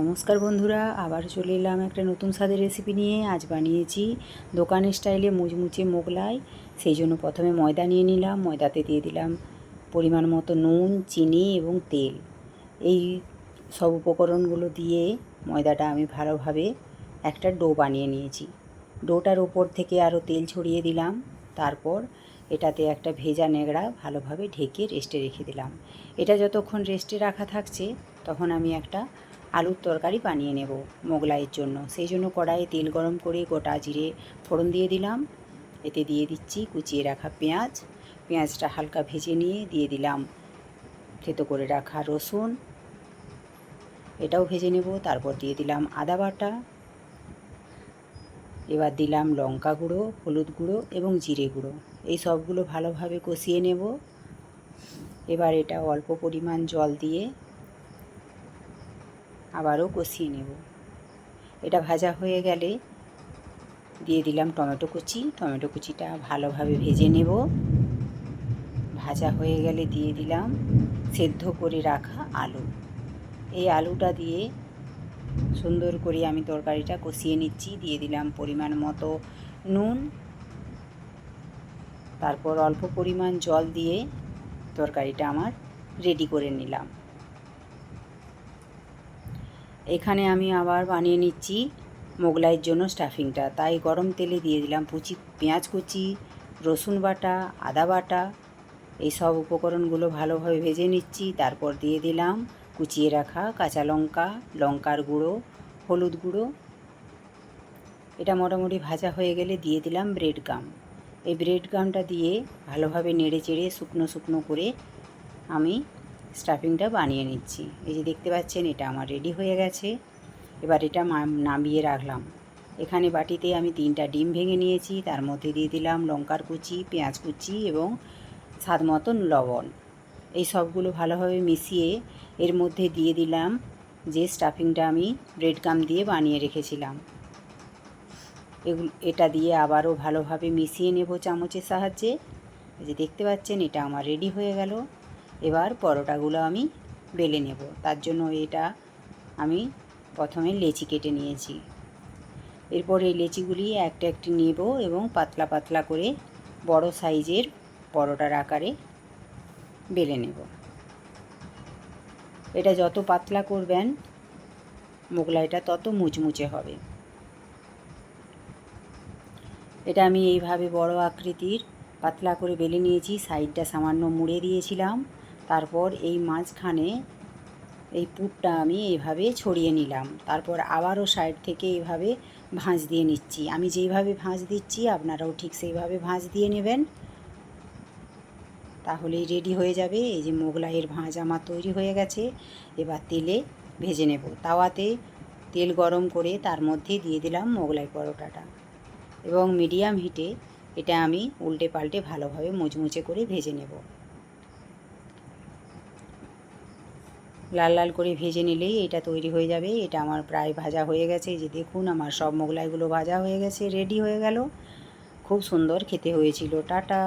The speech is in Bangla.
নমস্কার বন্ধুরা, আবার চলে এলাম একটা নতুন স্বাদের রেসিপি নিয়ে। আজ বানিয়েছি দোকানের স্টাইলে মুচমুচে মোগলাই। সেই জন্য প্রথমে ময়দা নিয়ে নিলাম। ময়দাতে দিয়ে দিলাম পরিমাণ মতো নুন, চিনি এবং তেল। এই সব উপকরণগুলো দিয়ে ময়দাটা আমি ভালোভাবে একটা ডো বানিয়ে নিয়েছি। ডোটার ওপর থেকে আরও তেল ছড়িয়ে দিলাম। তারপর এটাতে একটা ভেজা ন্যাকড়া ভালোভাবে ঢেকে রেস্টে রেখে দিলাম। এটা যতক্ষণ রেস্টে রাখা থাকছে তখন আমি একটা আলুর তরকারি বানিয়ে নেব মোগলাইয়ের জন্য। সেই জন্য কড়াইয়ে তেল গরম করে গোটা জিরে ফোড়ন দিয়ে দিলাম। এতে দিয়ে দিচ্ছি কুচিয়ে রাখা পেঁয়াজ। পেঁয়াজটা হালকা ভেজে নিয়ে দিয়ে দিলাম থেতো করে রাখা রসুন, এটাও ভেজে নেব। তারপর দিয়ে দিলাম আদা বাটা। এবার দিলাম লঙ্কা গুঁড়ো, হলুদ গুঁড়ো এবং জিরে গুঁড়ো। এই সবগুলো ভালোভাবে কষিয়ে নেব। এবার এটা অল্প পরিমাণ জল দিয়ে আবারও কষিয়ে নেব। এটা ভাজা হয়ে গেলে দিয়ে দিলাম টমেটো কুচি। টমেটো কুচিটা ভালোভাবে ভেজে নেব। ভাজা হয়ে গেলে দিয়ে দিলাম সেদ্ধ করে রাখা আলু। এই আলুটা দিয়ে সুন্দর করে আমি তরকারিটা কষিয়ে নিচ্ছি। দিয়ে দিলাম পরিমাণ মতো নুন। তারপর অল্প পরিমাণ জল দিয়ে তরকারিটা আমার রেডি করে নিলাম। এখানে আমি আবার বানিয়ে নিচ্ছি মোগলাইয়ের জন্য স্টাফিংটা। তাই গরম তেলে দিয়ে দিলাম পেঁয়াজ কুচি, রসুন বাটা, আদা বাটা। এই সব উপকরণগুলো ভালোভাবে ভেজে নিচ্ছি। তারপর দিয়ে দিলাম কুচিয়ে রাখা কাঁচা লঙ্কা, লঙ্কার গুঁড়ো, হলুদ গুঁড়ো। এটা মোটামুটি ভাজা হয়ে গেলে দিয়ে দিলাম ব্রেড গাম। এই ব্রেড গামটা দিয়ে ভালোভাবে নেড়ে চেড়ে শুকনো শুকনো করে আমি স্টাফিংটা বানিয়ে নিচ্ছি। এই যে দেখতে পাচ্ছেন, এটা আমার রেডি হয়ে গেছে। এবার এটা নামিয়ে রাখলাম। এখানে বাটিতে আমি 3টা ডিম ভেঙে নিয়েছি। তার মধ্যে দিয়ে দিলাম লঙ্কার কুচি, পেঁয়াজ কুচি এবং স্বাদ মতন লবণ। এই সবগুলো ভালোভাবে মিশিয়ে এর মধ্যে দিয়ে দিলাম যে স্টাফিংটা আমি ব্রেড গাম দিয়ে বানিয়ে রেখেছিলাম। এটা দিয়ে আবারও ভালোভাবে মিশিয়ে নেব চামচের সাহায্যে। এই যে দেখতে পাচ্ছেন, এটা আমার রেডি হয়ে গেল। এবার পরোটাগুলো আমি বেলে নেব। তার জন্য এটা আমি প্রথমে লেচি কেটে নিয়েছি। এরপর এই লেচিগুলি একটা একটি নেব এবং পাতলা পাতলা করে বড় সাইজের পরোটার আকারে বেলে নেব। এটা যত পাতলা করবেন মোগলাইটা তত মুচমুচে হবে। এটা আমি এইভাবে বড় আকৃতির পাতলা করে বেলে নিয়েছি। সাইডটা সামান্য মুড়ে দিয়েছিলাম। তারপর এই মাঝখানে এই পুরটা আমি এইভাবে ছড়িয়ে নিলাম। তারপর আবারও সাইড থেকে এইভাবে ভাঁজ দিয়ে নিচ্ছি। আমি যেইভাবে ভাঁজ দিচ্ছি আপনারাও ঠিক সেইভাবে ভাঁজ দিয়ে নেবেন, তাহলেই রেডি হয়ে যাবে। এই যে মোগলাইয়ের ভাঁজ আমার তৈরি হয়ে গেছে। এবার তেলে ভেজে নেব। তাওয়াতে তেল গরম করে তার মধ্যে দিয়ে দিলাম মোগলাই পরোটাটা এবং মিডিয়াম হিটে এটা আমি উল্টে পাল্টে ভালোভাবে মুচমুচে করে ভেজে নেব। লাল লাল করে ভেজে নিলেই এটা তৈরি হয়ে যাবে। এটা আমার প্রায় ভাজা হয়ে গেছে। যে দেখুন, আমার সব মোগলাইগুলো ভাজা হয়ে গেছে, রেডি হয়ে গেল। খুব সুন্দর খেতে হয়েছিল। টাটা।